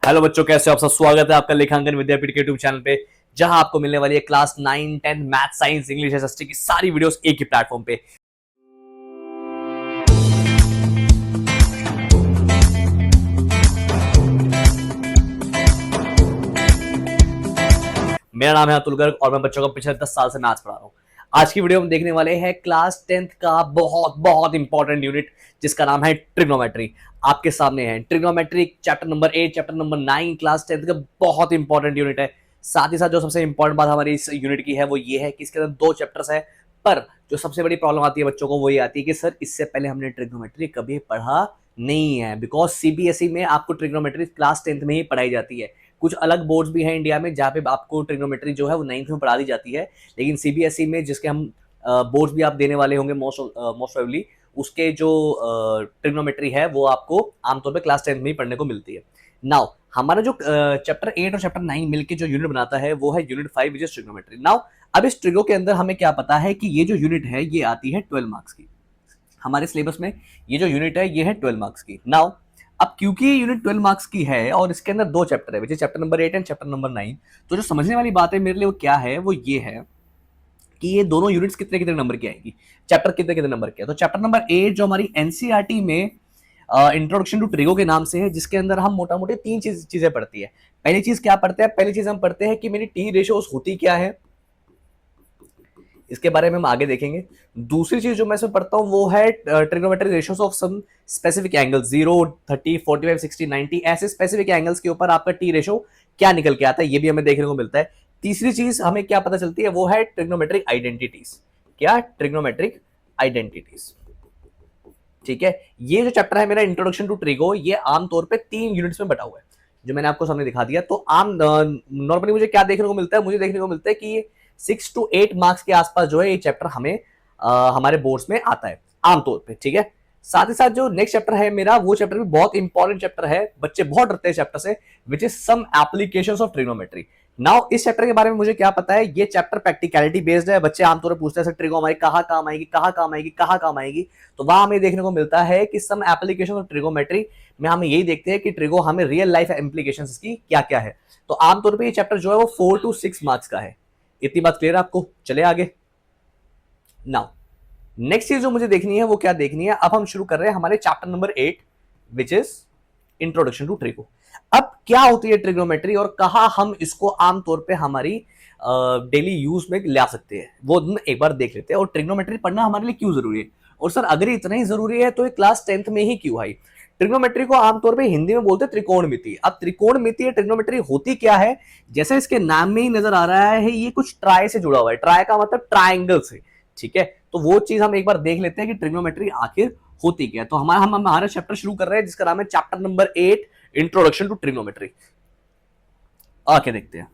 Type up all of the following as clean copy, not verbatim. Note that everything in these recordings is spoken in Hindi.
हेलो बच्चों, कैसे हो आप सब। स्वागत है आपका लेखांकन विद्यापीठ के यूट्यूब चैनल पे, जहां आपको मिलने वाली है class 9, 10 math, science, English, SST की सारी वीडियोस एक ही प्लेटफॉर्म पे। मेरा नाम है अतुल गर्ग और मैं बच्चों को पिछले 10 साल से मैथ्स पढ़ा रहा हूँ। आज की वीडियो में देखने वाले हैं क्लास 10th का बहुत बहुत इंपॉर्टेंट यूनिट, जिसका नाम है ट्रिग्नोमेट्री। आपके सामने है trigonometry chapter number 8, chapter number 9, class 10th का बहुत इंपॉर्टेंट यूनिट है। साथ ही साथ जो सबसे इंपॉर्टेंट बात हमारी इस यूनिट की है वो ये है कि इसके अंदर 2 चैप्टर्स है। पर जो सबसे बड़ी प्रॉब्लम आती है बच्चों को वो ये आती है कि सर इससे पहले हमने ट्रिग्नोमेट्री कभी पढ़ा नहीं है, बिकॉज सीबीएसई में आपको ट्रिग्नोमेट्री क्लास 10th में ही पढ़ाई जाती है। कुछ अलग बोर्ड्स भी हैं इंडिया में जहाँ पे आपको ट्रिग्नोमेट्री जो है वो 9th में पढ़ा दी जाती है, लेकिन सीबीएसई में जिसके हम बोर्ड्स भी आप देने वाले होंगे मोस्ट प्रोबेबली, उसके जो ट्रिग्नोमेट्री है वो आपको आमतौर पे क्लास 10th में ही पढ़ने को मिलती है। नाउ हमारा जो चैप्टर 8 और चैप्टर 9 मिलकर जो यूनिट बनाता है वो है unit 5 which is trigonometry. Now अब इस ट्रिगो के अंदर हमें क्या पता है कि ये जो यूनिट है ये आती है 12 मार्क्स की। हमारे सिलेबस में ये जो यूनिट है ये है 12 मार्क्स की। नाउ अब क्योंकि ये यूनिट 12 मार्क्स की है और इसके अंदर 2 चैप्टर है which is chapter number 8 and chapter number 9, तो जो समझने वाली बात है मेरे लिए वो क्या है, वो ये है कि ये दोनों यूनिट्स कितने कितने नंबर की आएंगी, चैप्टर कितने कितने नंबर के। तो चैप्टर नंबर 8 जो हमारी एनसीईआरटी में इंट्रोडक्शन टू ट्रिगो के नाम से है, जिसके अंदर हम मोटा मोटी 3 चीजें पढ़ती है। पहली चीज क्या पढ़ते हैं, पहली चीज हम पढ़ते हैं कि मेरी टी रेशियोज होती क्या है, इसके बारे में हम आगे देखेंगे। दूसरी चीज जो मैं इसमें पढ़ता हूं वो है trigonometric ratios of some specific angles, 0, 30, 45, 60, 90, ऐसे स्पेसिफिक एंगल्स के ऊपर आपका टी रेशियो क्या निकल के आता है, ये भी हमें देखने को मिलता है। तीसरी चीज हमें क्या पता चलती है वो है ट्रिग्नोमेट्रिक आइडेंटिटीज। क्या? Trigonometric identities. ठीक है, ये जो चैप्टर है मेरा इंट्रोडक्शन टू ट्रिगो, ये आमतौर पे 3 यूनिट्स में बटा हुआ है, जो मैंने आपको सामने दिखा दिया। तो आम नॉर्मली मुझे क्या देखने को मिलता है, मुझे देखने को मिलता है कि ये 6 to 8 मार्क्स के आसपास जो है ये चैप्टर हमें हमारे बोर्ड्स में आता है आमतौर पे। ठीक है, साथ ही साथ जो नेक्स्ट चैप्टर है मेरा, वो चैप्टर भी बहुत इंपॉर्टेंट चैप्टर है, बच्चे बहुत डरते हैं चैप्टर से, which is some applications of trigonometry. Now इस चैप्टर के बारे में मुझे क्या पता है, ये चैप्टर प्रैक्टिकलिटी बेस्ड है। बच्चे आमतौर पर पूछते हैं सर ट्रिगो हमारी कहाँ काम आएगी, कहाँ काम आएगी, कहाँ काम आएगी। तो वहां हमें देखने को मिलता है कि सम एप्लीकेशन ऑफ ट्रिगोमेट्री में हम यही देखते हैं कि ट्रिगो हमें रियल लाइफ एप्लीकेशन की क्या क्या है। तो आमतौर पर ये चैप्टर जो है वो 4 to 6 मार्क्स का है। इतनी बात क्लियर है आपको? चले आगे। नाउ नेक्स्ट चीज जो मुझे देखनी है वो क्या देखनी है, अब हम शुरू कर रहे हैं हमारे chapter number 8 which is introduction to trigo. अब क्या होती है ट्रिग्नोमेट्री और कहा हम इसको आमतौर पे हमारी डेली यूज में ला सकते हैं, वो एक बार देख लेते हैं। और ट्रिग्नोमेट्री पढ़ना हमारे लिए क्यों जरूरी है, और सर अगर इतना ही जरूरी है तो ये क्लास 10th में ही क्यों आई। ट्रिग्नोमेट्री को आमतौर पे हिंदी में बोलते हैं त्रिकोणमिति। अब त्रिकोणमिति ट्रिग्नोमेट्री होती क्या है, जैसे इसके नाम में ही नजर आ रहा है, ये कुछ ट्राई से जुड़ा हुआ है। ट्राई का मतलब ट्राइंगल से। ठीक है, तो वो चीज हम एक बार देख लेते हैं कि ट्रिग्नोमेट्री आखिर होती क्या है। तो हमारा चैप्टर शुरू कर रहे हैं जिसका नाम है chapter number 8 introduction to trigonometry. आके देखते हैं।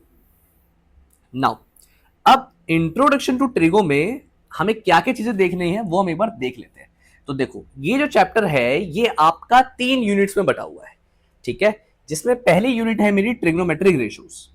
नाउ अब इंट्रोडक्शन टू ट्रिगो में हमें क्या क्या चीजें देखनी है वो हम एक बार देख लेते हैं। तो देखो ये जो चैप्टर है ये आपका 3 यूनिट्स में बटा हुआ है। ठीक है, जिसमें पहली यूनिट है मेरी ट्रिग्नोमेट्रिक रेशियोज।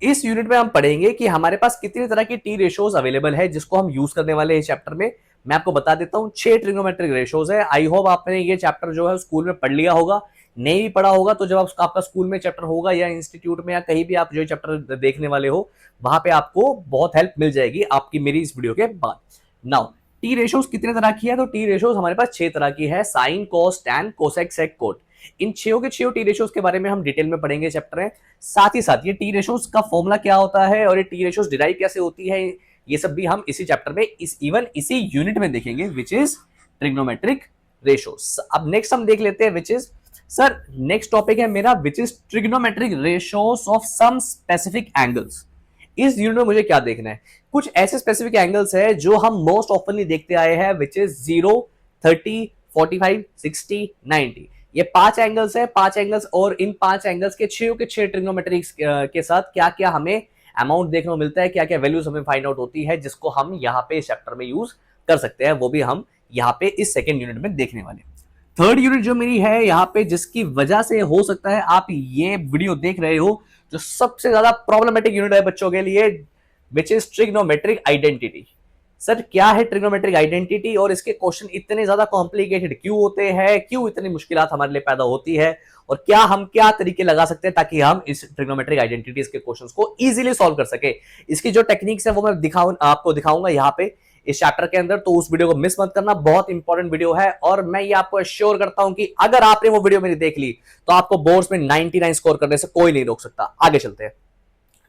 इस यूनिट में हम पढ़ेंगे कि हमारे पास कितनी तरह की टी रेशियोज अवेलेबल है जिसको हम यूज करने वाले हैं इस चैप्टर में। मैं आपको बता देता हूं 6 ट्रिग्नोमेट्रिक रेशियोज है। आई होप आपने ये चैप्टर जो है स्कूल में पढ़ लिया होगा, नहीं भी पढ़ा होगा तो जब आपका स्कूल में चैप्टर होगा या इंस्टीट्यूट में या कहीं भी आप जो चैप्टर देखने वाले हो, वहां पे आपको बहुत हेल्प मिल जाएगी आपकी मेरी इस वीडियो के बाद। नाउ टी रेशियोज कितने तरह की है, तो टी रेशियोज हमारे पास 6 तरह की है, साइन, कॉस, टैन, कोसेक, सेक, कोट। इन 6 के 6 टी रेशियोज के बारे में हम डिटेल में पढ़ेंगे चैप्टर में। साथ ही साथ ये टी रेशियोज का फॉर्मूला क्या होता है और ये टी रेशियोज डिराइव कैसे होती है, ये सब भी हम इसी चैप्टर में इसी यूनिट में देखेंगे विच इज ट्रिग्नोमेट्रिक रेशियोज। अब नेक्स्ट हम देख लेते हैं which is, sir next topic है मेरा which is trigonometric ratios of some specific angles. इस यूनिट में मुझे क्या देखना है, कुछ ऐसे स्पेसिफिक एंगल्स है जो हम मोस्ट ऑफनली देखते आए हैं विच इज 0, 30, 45, 60, 90। ये 5 एंगल्स है, 5 एंगल्स, और इन 5 एंगल्स के 6 के 6 ट्रिग्नोमेट्रिक्स के साथ क्या क्या हमें अमाउंट देखने को मिलता है, क्या क्या वैल्यूज हमें फाइंड आउट होती है, जिसको हम यहाँ पे इस चैप्टर में यूज कर सकते हैं, वो भी हम यहाँ पे इस सेकेंड यूनिट में देखने वाले। थर्ड यूनिट जो मेरी है यहाँ पे, जिसकी वजह से हो सकता है आप ये वीडियो देख रहे हो, जो सबसे ज्यादा प्रॉब्लमेटिक यूनिट है बच्चों के लिए, विच इज ट्रिग्नोमेट्रिक आइडेंटिटी। सर क्या है ट्रिग्नोमेट्रिक आइडेंटिटी और इसके क्वेश्चन इतने ज्यादा कॉम्प्लिकेटेड क्यों होते हैं, क्यों इतनी मुश्किलात हमारे लिए पैदा होती है, और क्या हम क्या तरीके लगा सकते हैं ताकि हम इस ट्रिग्नोमेट्रिक आइडेंटिटीज के क्वेश्चंस को इजीली सॉल्व कर सके। इसकी जो टेक्निक्स है वो मैं आपको दिखाऊंगा यहाँ पे इस चैप्टर के अंदर, तो उस वीडियो को मिस मत करना, बहुत इंपॉर्टेंट वीडियो है। और मैं ये आपको एश्योर करता हूं कि अगर आपने वो वीडियो मेरी देख ली तो आपको बोर्ड्स में 99 स्कोर करने से कोई नहीं रोक सकता। आगे चलते हैं।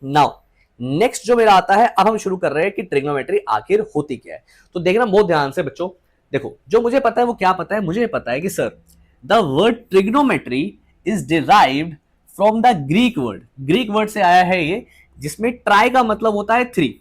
नाउ नेक्स्ट जो मेरा आता है, अब हम शुरू कर रहे हैं कि ट्रिग्नोमेट्री आखिर होती क्या है। तो देखना बहुत ध्यान से बच्चों। देखो जो मुझे पता है वो क्या पता है, मुझे पता है कि sir the word trigonometry is derived from the Greek word, Greek word से आया है ये, जिसमें ट्राई का मतलब होता है 3,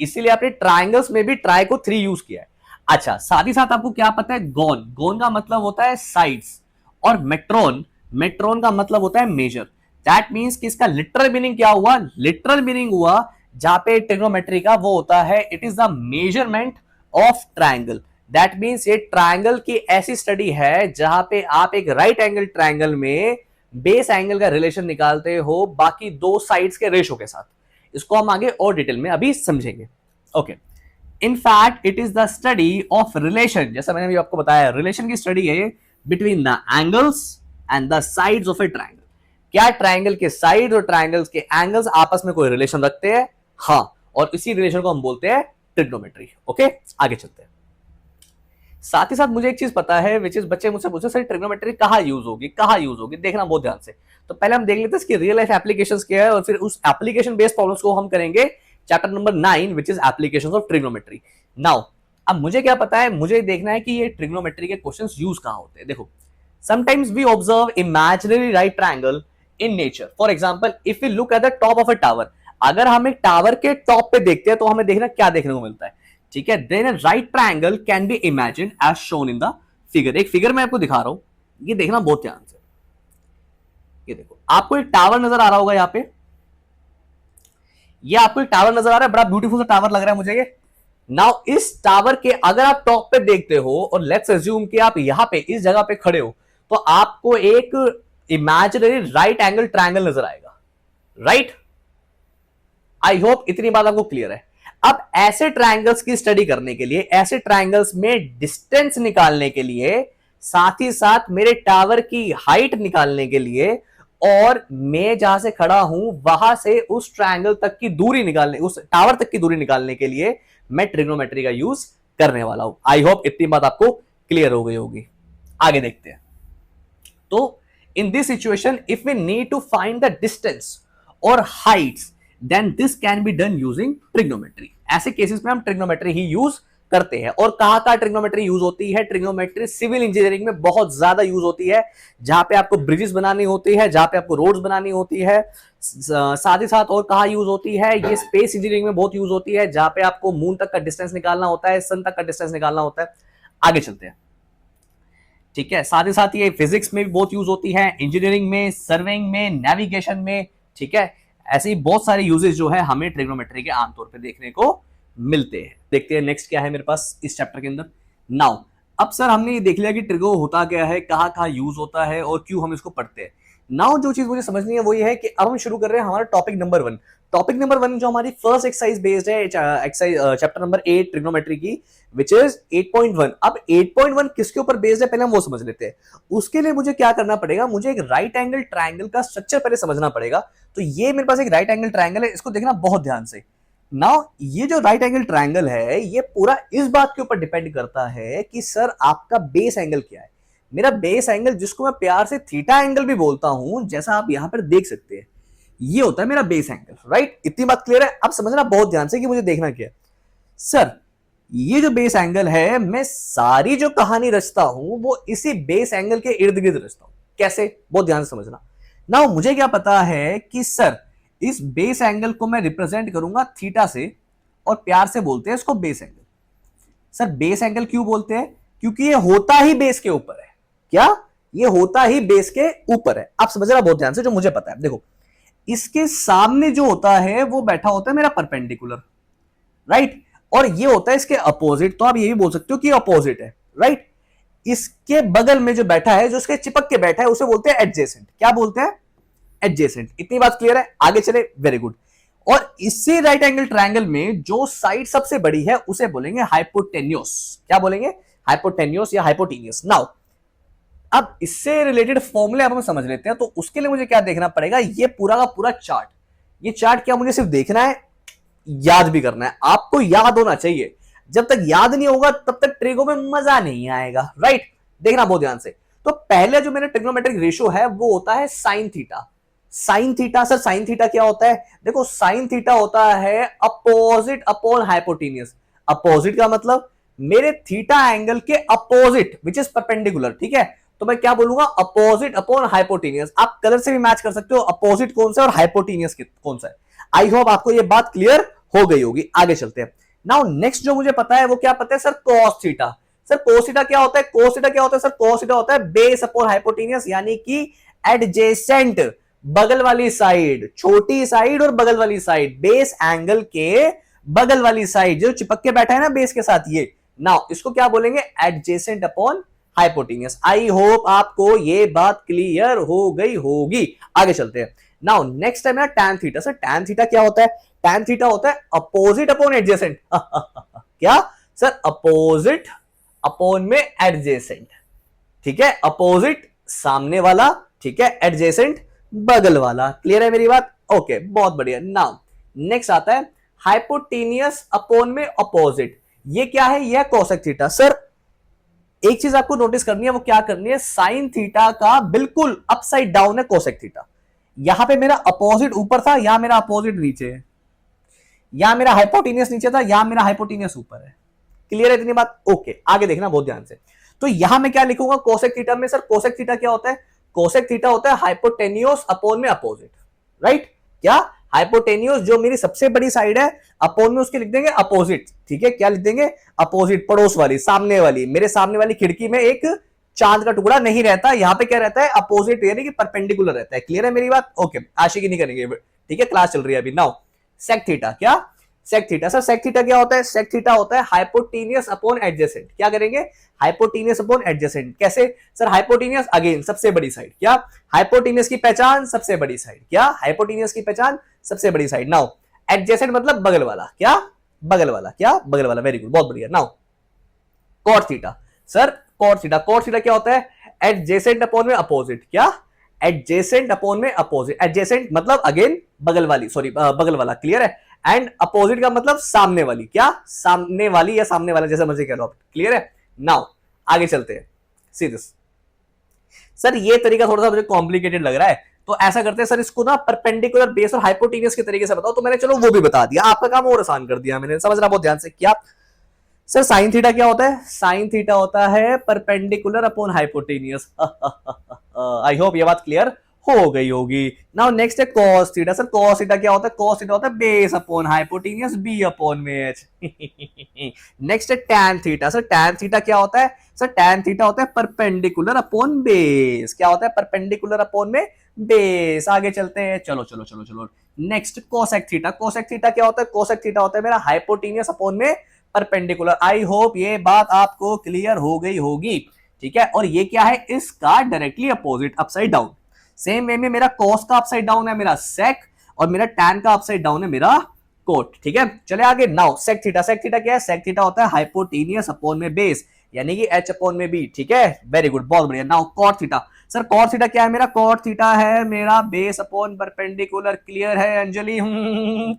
इसीलिए आपने ट्राइंगल्स में भी ट्राई को 3 यूज किया है। अच्छा, साथ ही साथ आपको क्या पता है, गोन, गोन का मतलब होता है साइड्स, और मेट्रोन, मेट्रोन का मतलब होता है मेजर। दैट मींस कि इसका लिटरल मीनिंग क्या हुआ, लिटरल मीनिंग हुआ जहां पे ट्रिग्नोमेट्री का वो होता है, it is the measurement of triangle. That means ये ट्रायंगल की ऐसी स्टडी है जहां पे आप एक राइट एंगल ट्रायंगल में बेस एंगल का रिलेशन निकालते हो बाकी दो साइड्स के रेशो के साथ। इसको हम आगे और डिटेल में अभी समझेंगे। Okay, in fact it is the study of relation, जैसा मैंने अभी आपको बताया, रिलेशन की स्टडी है between the angles and the sides of A triangle. क्या ट्रायंगल के साइड और ट्रायंगल्स के एंगल्स आपस में कोई रिलेशन रखते हैं? हाँ, और इसी रिलेशन को हम बोलते हैं ट्रिग्नोमेट्री। ओके, आगे चलते हैं। साथ ही साथ मुझे एक चीज पता है, विच इज बच्चे मुझसे पूछे सर ट्रिग्नोमेट्री कहां यूज होगी, कहां यूज होगी, देखना बहुत ध्यान से। तो पहले हम देख लेते हैं इसकी रियल लाइफ एप्लीकेशंस क्या है, और फिर उस एप्लीकेशन बेस्ड प्रॉब्लम्स को हम करेंगे chapter number 9 which is applications of trigonometry. Now अब मुझे क्या पता है, मुझे देखना है कि ये ट्रिग्नोमेट्री के क्वेश्चंस यूज कहां होते हैं। देखो, sometimes we observe imaginary right triangle in nature. For example if you look at the top of a tower, अगर हम एक टावर के टॉप पे देखते हैं तो हमें देखना क्या देखने को मिलता है, ठीक है। Then a right triangle can be imagined as shown in the figure. एक फिगर मैं आपको दिखा रहा हूं, ये देखना बहुत ध्यान से। ये देखो, आपको एक टावर नजर आ रहा होगा यहाँ पे, ये आपको एक टावर नजर आ रहा है, बड़ा ब्यूटीफुल सा टावर लग रहा है मुझे ये। नाउ इस टावर के अगर आप टॉप पे देखते हो और लेट्स अज्यूम कि आप यहां पे इस जगह पे खड़े हो, तो आपको एक इमेजिनरी राइट एंगल ट्रायंगल नजर आएगा, राइट। आई होप इतनी बात आपको क्लियर है। अब ऐसे ट्रायंगल्स की स्टडी करने के लिए, ऐसे ट्रायंगल्स में डिस्टेंस निकालने के लिए, साथ ही साथ मेरे टावर की हाइट निकालने के लिए, और मैं जहां से खड़ा हूं वहां से उस ट्रायंगल तक की दूरी निकालने, उस टावर तक की दूरी निकालने के लिए मैं ट्रिग्नोमेट्री का यूज करने वाला हूं। आई होप इतनी बात आपको क्लियर हो गई होगी। आगे देखते हैं। तो in this situation if we need to find the distance or heights then this can be done using trigonometry। ऐसे केसेस में हम ट्रिग्नोमेट्री ही यूज करते हैं। और कहां ट्रिग्नोमेट्री यूज होती है? ट्रिग्नोमेट्री सिविल इंजीनियरिंग में बहुत ज्यादा यूज होती है, जहां पे आपको ब्रिजेस बनानी होती है, जहां पे आपको रोड्स बनानी होती है। साथ ही साथ और कहां यूज होती है, ये स्पेस इंजीनियरिंग में बहुत यूज होती है, जहां पे आपको मून तक का डिस्टेंस निकालना होता है, सन तक का डिस्टेंस निकालना होता है। आगे चलते हैं, ठीक है। साथ ही साथ ये फिजिक्स में भी बहुत यूज होती है, इंजीनियरिंग में, सर्वेइंग में, नेविगेशन में, ठीक है। ऐसे ही बहुत सारे यूजेस जो है हमें ट्रिग्नोमेट्री के आमतौर पे देखने को मिलते हैं। देखते हैं नेक्स्ट क्या है मेरे पास इस चैप्टर के अंदर। नाउ अब सर हमने ये देख लिया कि ट्रिगो होता क्या है, कहाँ यूज होता है और क्यों हम इसको पढ़ते हैं। नाउ जो चीज मुझे समझनी है वो ये है कि अब हम शुरू कर रहे हैं हमारा टॉपिक नंबर 1। टॉपिक नंबर 1 जो हमारी फर्स्ट एक्सरसाइज बेस्ड है, एक्सरसाइज चैप्टर नंबर 8 ट्रिग्नोमेट्री की, विच इज 8.1। अब 8.1 किसके ऊपर बेस्ड है पहले हम वो समझ लेते हैं। उसके लिए मुझे क्या करना पड़ेगा, मुझे एक राइट एंगल ट्रायंगल का स्ट्रक्चर पहले समझना पड़ेगा। तो ये मेरे पास एक राइट एंगल ट्रायंगल है, इसको देखना बहुत ध्यान से। नाउ ये जो राइट एंगल ट्रायंगल है ये पूरा इस बात के ऊपर डिपेंड करता है कि सर आपका बेस एंगल क्या है। मेरा बेस एंगल, जिसको मैं प्यार से थीटा एंगल भी बोलता हूं, जैसा आप यहां पर देख सकते हैं, ये होता है मेरा बेस एंगल, राइट। इतनी बात क्लियर है। अब समझना बहुत ध्यान से कि मुझे देखना क्या है। सर ये जो बेस एंगल है, मैं सारी जो कहानी रचता हूं वो इसी बेस एंगल के इर्द गिर्द रचता हूं। कैसे? बहुत ध्यान से समझना। नाउ मुझे क्या पता है कि सर इस बेस एंगल को मैं रिप्रेजेंट करूंगा थीटा से, और प्यार से बोलते हैं इसको base angle. Sir base angle क्यों बोलते हैं? क्योंकि ये होता ही बेस के ऊपर है। क्या? ये होता ही बेस के ऊपर है। आप समझना बहुत ध्यान से, जो मुझे पता है। देखो, इसके सामने जो होता है वो बैठा होता है मेरा परपेंडिकुलर, राइट। और ये होता है इसके अपोजिट, तो आप ये भी बोल सकते हो कि अपोजिट है, राइट। इसके बगल में जो बैठा है, जो इसके चिपक के बैठा है, उसे बोलते हैं एडजेसेंट। क्या बोलते हैं? एडजेसेंट। इतनी बात क्लियर है? आगे चले, वेरी गुड। और इसी राइट एंगल ट्रायंगल में जो साइड सबसे बड़ी है उसे बोलेंगे हाइपोटेन्यूस। क्या बोलेंगे? हाइपोटेन्यूस या हाइपोटेनियस। नाउ अब इससे रिलेटेड फॉर्मूले अब हम समझ लेते हैं। तो उसके लिए मुझे क्या देखना पड़ेगा? ये पूरा का पूरा चार्ट। ये चार्ट क्या मुझे सिर्फ देखना है, याद भी करना है। आपको याद होना चाहिए। जब तक याद नहीं होगा तब तक ट्रिगो में मजा नहीं आएगा, राइट? देखना बहुत ध्यान से। तो पहले जो मेरा ट्रिग्नोमेट्रिक रेशियो है वो होता है sine theta. Sine theta, sir sine theta क्या होता है? देखो साइन थीटा होता है अपोजिट अपॉन हाइपोटेनियस। अपोजिट का मतलब मेरे थीटा एंगल के अपोजिट विच इज परपेंडिकुलर, ठीक है? तो मैं क्या बोलूंगा? Opposite upon hypotenuse. आप कलर से भी मैच कर सकते हो अपोजिट कौन सा है और हाइपोटेनियस कौन सा है। आई होप आपको ये बात क्लियर हो गई होगी। आगे चलते हैं। नाउ नेक्स्ट जो मुझे पता है वो क्या पता है sir? Cos theta. Sir cos theta क्या होता है? कोस थीटा क्या होता है सर? कोस थीटा होता है बेस अपॉन हाइपोटेनियस, यानी कि एडजेसेंट, बगल वाली साइड, छोटी साइड और बगल वाली साइड, बेस एंगल के बगल वाली साइड जो चिपक के बैठा है ना बेस के साथ, ये नाउ इसको क्या बोलेंगे? Adjacent upon hypotenuse. आई होप आपको ये बात क्लियर हो गई होगी। आगे चलते हैं। नाउ नेक्स्ट है मेरा tan theta. Sir tan theta क्या होता है? टैन थीटा होता है अपोजिट अपॉन एडजेसेंट। क्या सर? अपोजिट अपॉन में एडजेसेंट, ठीक है? अपोजिट सामने वाला, ठीक है? एडजेसेंट बगल वाला। क्लियर है मेरी बात? ओके, बहुत बढ़िया। नाउ नेक्स्ट आता है हाइपोटेनियस अपॉन में अपोजिट। ये क्या है? यह कोसेक थीटा। सर एक चीज आपको नोटिस करनी है, वो क्या करनी है? साइन थीटा का बिल्कुल अपसाइड डाउन है कोसेक थीटा। यहां पे मेरा अपोजिट ऊपर था, यहां मेरा अपोजिट नीचे है। यहां मेरा हाइपोटेनियस नीचे था, यहां मेरा हाइपोटेनियस ऊपर है। क्लियर है इतनी बात? ओके, आगे देखना बहुत ध्यान से। तो यहां मैं क्या लिखूंगा कोसेक थीटा में? सर कोसेक थीटा क्या होता है? कोसेक थीटा होता है हाइपोटेनियस अपॉन में अपोजिट, राइट? क्या? हाइपोटेनियस जो मेरी सबसे बड़ी साइड है, अपॉन में उसके लिख देंगे अपोजिट, ठीक है? क्या लिख देंगे? अपोजिट, पड़ोस वाली, सामने वाली। मेरे सामने वाली खिड़की में एक चांद का टुकड़ा नहीं रहता, यहां पे क्या रहता है? अपोजिट, यानी कि परपेंडिकुलर रहता है। क्लियर है मेरी बात? ओके, आशिकी नहीं करेंगे, ठीक है? क्लास चल रही है अभी। Now sec theta. क्या? Sec theta. Sir sec theta क्या होता है? सेक थीटा होता है हाइपोटेनियस अपॉन एडजेसेंट। क्या करेंगे? Hypotenuse upon adjacent. कैसे? सर हाइपोटेनियस अगेन सबसे बड़ी साइड। क्या? हाइपोटेनियस की पहचान सबसे बड़ी साइड। क्या? हाइपोटेनियस की पहचान सबसे बड़ी साइड। नाउ एडजेसेंट मतलब बगल वाला। क्या? बगल वाला। क्या? बगल वाला। वेरी गुड, बहुत बढ़िया। Now cot theta. Sir cot theta, cot theta क्या होता है? एडजेसेंट अपॉन में अपोजिट। क्या? एडजेसेंट अपॉन में अपोजिट। एडजेसेंट मतलब अगेन बगल वाली, सॉरी बगल वाला। क्लियर है? एंड अपोजिट का मतलब सामने वाली। क्या? सामने वाली या सामने वाला, जैसा मर्जी कह लो आप। क्लियर है? नाउ आगे चलते हैं। See this. सर ये तरीका थोड़ा सा मुझे कॉम्प्लिकेटेड लग रहा है, तो ऐसा करते हैं सर, इसको ना परपेंडिकुलर बेस और हाइपोटेनियस के तरीके से बताओ। तो मैंने चलो वो भी बता दिया, आपका काम और आसान कर दिया मैंने। समझना बहुत ध्यान से। क्या सर साइन थीटा क्या होता है? साइन थीटा होता है perpendicular upon hypotenuse. I hope ये बात क्लियर हो गई होगी। नाउ नेक्स्ट है cos theta. Sir cos theta क्या होता है? cos थीटा होता है base upon hypotenuse b upon में h। नेक्स्ट है tan theta. Sir tan theta क्या होता है? सर tan थीटा होता है परपेंडिकुलर अपॉन बेस। क्या होता है? परपेंडिकुलर अपॉन में बेस। आगे चलते हैं। चलो चलो चलो चलो। Next cosec theta. cosec theta क्या होता है? cosec थीटा होता है मेरा हाइपोटेनियस अपॉन में परपेंडिकुलर। आई होप ये बात आपको क्लियर हो गई होगी, ठीक है? और ये क्या है? इसका directly opposite, upside down. Same way में मेरा कॉस का अपसाइड डाउन है मेरा सेक, और मेरा टैन का अपसाइड डाउन है मेरा कोट, ठीक है? चले आगे। Now sec theta. Sec theta क्या है? सेक थीटा होता है हाइपोटेनियस अपॉन में बेस, यानी कि h अपॉन में b, ठीक है? वेरी गुड, बहुत बढ़िया। Now cot theta. Sir cot theta क्या है मेरा? कॉट थीटा है मेरा बेस अपॉन परपेंडिकुलर। क्लियर है अंजलि?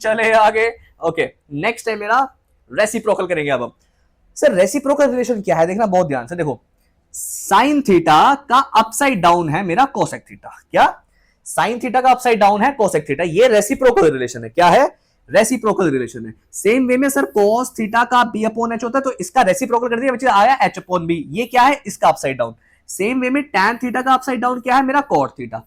चले आगे। ओके, नेक्स्ट है मेरा रेसिप्रोकल करेंगे अब हम। सर रेसिप्रोकल रिलेशन क्या है? देखना बहुत ध्यान से। देखो साइन थीटा का अपसाइड डाउन है मेरा कोसेक थीटा। क्या? साइन थीटा का अपसाइड डाउन है कोसेक थीटा। ये रेसिप्रोकल रिलेशन है। क्या है? रेसिप्रोकल रिलेशन है। सेम वे में सर cos थीटा का b अपॉन h होता है, तो इसका रेसिप्रोकल कर दिया, विच आया h अपॉन b। ये क्या है? इसका अपसाइड डाउन। सेम वे में tan थीटा का अपसाइड डाउन क्या है? मेरा cot थीटा।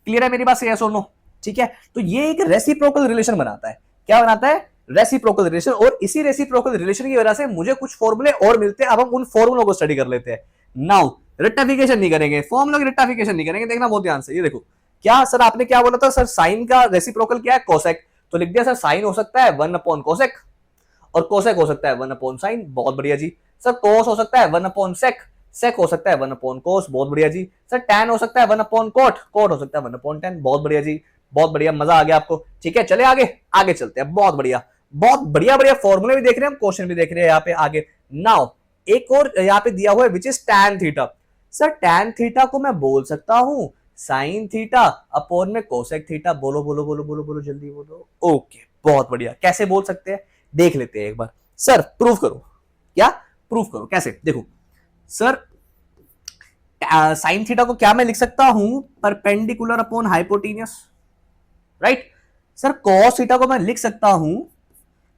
क्लियर है मेरी बात से? यस और नो? ठीक है, तो ये एक रेसिप्रोकल रिलेशन बनाता है। क्या बनाता है? Reciprocal relation. और इसी रेसिप्रोकल रिलेशन की वजह से मुझे कुछ फॉर्मूले और मिलते हैं। अब हम उन फॉर्मूलों को स्टडी कर लेते हैं। नाउ रेक्टिफिकेशन नहीं करेंगे, फॉर्मूला की रेक्टिफिकेशन नहीं करेंगे। देखना बहुत ध्यान से। ये देखो, क्या सर आपने क्या बोला था? सर साइन का रेसिप्रोकल क्या है? कोसेक। तो लिख दिया सर साइन हो सकता है 1 अपॉन कोसेक, और कोसेक हो सकता है 1 अपॉन साइन। बहुत बढ़िया जी। सर कोस हो सकता है 1 अपॉन सेक, सेक हो सकता है 1 अपॉन कोस। बहुत बढ़िया जी। सर टैन हो सकता है 1 अपॉन कोट, कोट हो सकता है 1 अपॉन टैन। बहुत बढ़िया जी। बहुत बढ़िया, मजा आ गया आपको। ठीक है, चले आगे, आगे चलते हैं। बहुत बढ़िया, बहुत बढ़िया बढ़िया फॉर्मूले भी देख रहे हैं हम, क्वेश्चन भी देख रहे हैं यहाँ पे आगे। नाउ एक और यहाँ पे दिया हुआ है which is tan theta. Sir tan theta को मैं बोल सकता हूं sin थीटा अपॉन में cosec थीटा। बोलो बोलो बोलो बोलो बोलो, जल्दी बोलो। ओके, बहुत बढ़िया। कैसे बोल सकते हैं देख लेते हैं एक बार। सर प्रूफ करो। क्या प्रूफ करो? कैसे? देखो सर, साइन थीटा को क्या मैं लिख सकता हूं, perpendicular upon hypotenuse, right. Sir cos theta को मैं लिख सकता हूं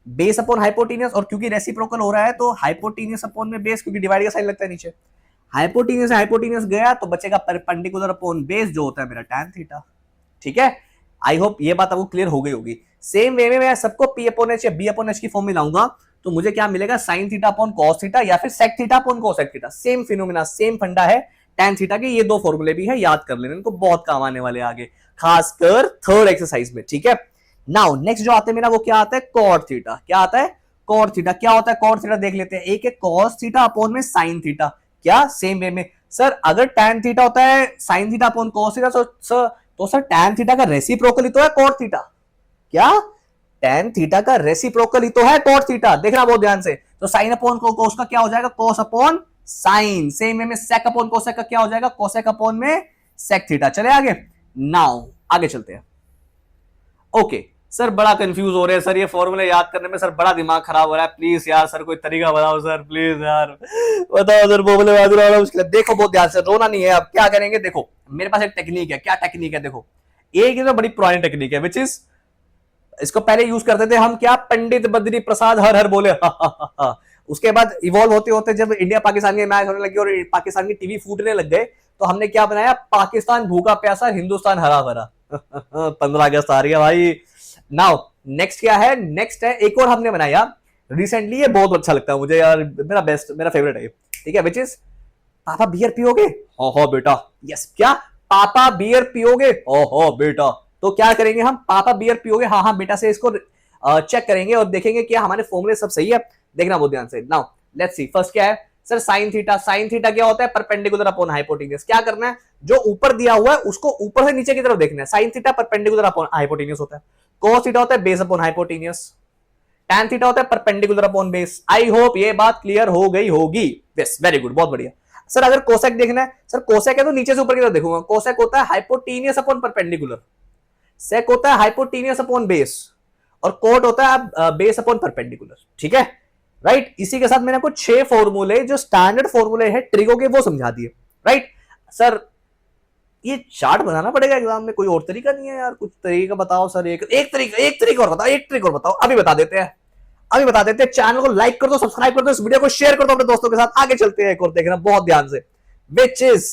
बेस अपॉन हाइपोटेन्यूस, और क्योंकि रेसिप्रोकल हो रहा है तो हाइपोटेन्यूस अपॉन में बेस, क्योंकि डिवाइड का साइन लगता है नीचे। हाइपोटेन्यूस हाइपोटेन्यूस गया तो बचेगा परपेंडिकुलर अपॉन बेस, जो होता है मेरा tan थीटा। ठीक है, आई होप ये बात आपको क्लियर हो गई होगी। सेम वे में मैं सबको p अपॉन h या b अपॉन h की फॉर्म में लाऊंगा तो मुझे क्या मिलेगा, sine theta upon cos theta या फिर sec theta upon cosec theta. Same phenomena, same funda है tan थीटा के। ये दो फॉर्मूले भी है, याद कर लेना, इनको बहुत काम आने वाले आगे, खासकर थर्ड एक्सरसाइज में। ठीक है, नाउ नेक्स्ट जो आता है मेरा वो क्या आता है, कॉट थीटा। क्या आता है? Cot theta. क्या होता है कॉट थीटा देख लेते हैं। एक है कॉस थीटा अपॉन में साइन थीटा। क्या सेम वे में? सर अगर tan थीटा होता है sign theta upon cos theta तो सर tan थीटा का रेसिप्रोकल ही तो है कॉट थीटा। क्या tan थीटा का रेसिप्रोकल ही तो है कॉट थीटा, देखना बहुत ध्यान से। तो साइन अपॉन कोस का क्या हो जाएगा, cos upon sine. Same way में सेक अपॉन कोसेक का क्या हो जाएगा, कोसेक अपॉन में सेक थीटा। चले आगे, नाउ आगे चलते हैं। ओके सर, बड़ा कंफ्यूज हो रहे हैं सर, ये फॉर्मूले याद करने में सर बड़ा दिमाग खराब हो रहा है। प्लीज यार सर कोई तरीका बताओ सर, प्लीज यार बताओ सर, फॉर्मूले याद करना मुश्किल है। देखो बहुत ध्यान से, रोना नहीं है। अब क्या करेंगे, देखो मेरे पास एक टेक्निक है। क्या टेक्निक है? देखो एक तो बड़ी पुरानी टेक्निक है, विच इज, इसको पहले यूज करते थे हम, क्या, पंडित बद्री प्रसाद हर हर बोले उसके बाद इवॉल्व होते होते जब इंडिया पाकिस्तान के मैच होने लगे और पाकिस्तान की टीवी फूटने लग गए तो हमने क्या बनाया, पाकिस्तान भूखा प्यासा हिंदुस्तान हरा भरा 15 अगस्त आ रही है भाई। नाउ नेक्स्ट क्या है, नेक्स्ट है एक और हमने बनाया रिसेंटली, ये बहुत अच्छा लगता है मुझे यार, मेरा बेस्ट, मेरा फेवरेट है। ठीक है, विच इज, पापा बियर पियोगे? हो बेटा। यस, क्या पापा बियर पियोगे? हो बेटा। तो क्या करेंगे हम, पापा बियर पियोगे हाँ हाँ बेटा से इसको चेक करेंगे और देखेंगे कि हमारे फॉर्मूले सब सही है। देखना बहुत ध्यान से। नाउ लेट्स सी, फर्स्ट क्या है sir, sine theta. Sine theta क्या होता है, परपेंडिकुलर अपॉन हाइपोटेन्यूस। क्या करना है, जो ऊपर दिया हुआ है उसको ऊपर से नीचे की तरफ देखना है। Sine theta perpendicular upon hypotenuse होता है। कोस थीटा होता है base upon hypotenuse. tan theta होता है perpendicular upon base. I hope ये बात क्लियर हो गई होगी। यस, वेरी गुड, बहुत बढ़िया। सर अगर कोसेक देखना है, सर कोसेक है तो नीचे से ऊपर की तरफ देखूंगा। कोसेक होता है हाइपोटेन्यूस अपॉन परपेंडिकुलर, सेक होता है हाइपोटेन्यूस अपॉन बेस, और कोट होता है बेस अपॉन परपेंडिकुलर। ठीक है, राइट। इसी के साथ मैंने कुछ 6 फॉर्मूले जो स्टैंडर्ड फॉर्मूले हैं ट्रिगो के वो समझा दिए, राइट। सर ये चार्ट बनाना पड़ेगा एग्जाम में, कोई और तरीका नहीं है यार, कुछ तरीका बताओ सर। एक तरीका और बताओ, एक ट्रिक और बताओ। अभी बता देते हैं, अभी बता देते हैं। चैनल को लाइक कर दो, सब्सक्राइब कर दो, इस वीडियो को शेयर कर दो अपने दोस्तों के साथ। आगे चलते हैं, एक और देखना बहुत ध्यान से। Which is,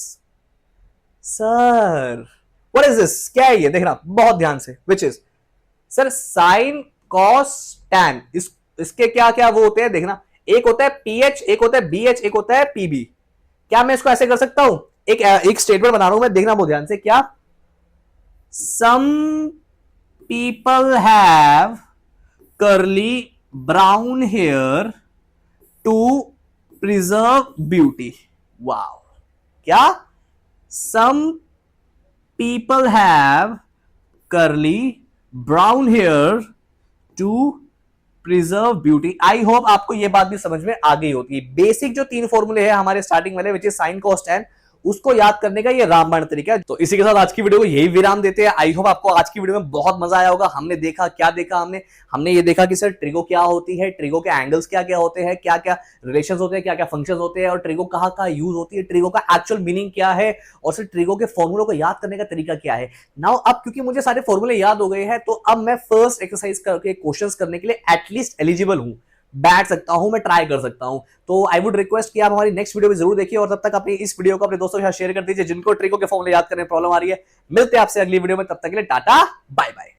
sir what is this, क्या है ये, देखना बहुत ध्यान से। Which is, sir sine cos tan, इसके क्या क्या वो होते हैं देखना। एक होता है पीएच, एक होता है बीएच, एक होता है पीबी। क्या मैं इसको ऐसे कर सकता हूं, एक स्टेटमेंट बना रहा हूं मैं, देखना बहुत ध्यान से। क्या, some people have curly brown hair to preserve beauty. Wow. क्या, some people have curly brown hair to preserve beauty. I hope आपको ये बात भी समझ में आ गई होगी। बेसिक जो 3 फॉर्मूले हैं हमारे स्टार्टिंग वाले, which is sine cos tan, उसको याद करने का ये रामबाण तरीका है। तो इसी के साथ आज की वीडियो को यही विराम देते हैं। आई होप आपको आज की वीडियो में बहुत मजा आया होगा। हमने देखा, क्या देखा हमने ये देखा कि सर ट्रिगो क्या होती है, ट्रिगो के एंगल्स क्या क्या होते हैं, क्या क्या रिलेशंस होते हैं, क्या क्या फंक्शंस होते हैं, और ट्रिगो कहाँ कहाँ यूज होती है, ट्रिगो का एक्चुअल मीनिंग क्या है, और सर ट्रिगो के फॉर्मूलों को याद करने का तरीका क्या है। नाउ अब क्योंकि मुझे सारे फॉर्मूले याद हो गए हैं तो अब मैं फर्स्ट एक्सरसाइज करके क्वेश्चंस करने के लिए एटलीस्ट एलिजिबल हूं, बैठ सकता हूं, मैं ट्राई कर सकता हूं। तो आई वुड रिक्वेस्ट कि आप हमारी नेक्स्ट वीडियो भी जरूर देखिए, और तब तक अपनी इस वीडियो को अपने दोस्तों के साथ शेयर कर दीजिए जिनको ट्रिगो के फॉर्मूले याद करने में प्रॉब्लम आ रही है। मिलते हैं आपसे अगली वीडियो में, तब तक के लिए टाटा बाय बाय।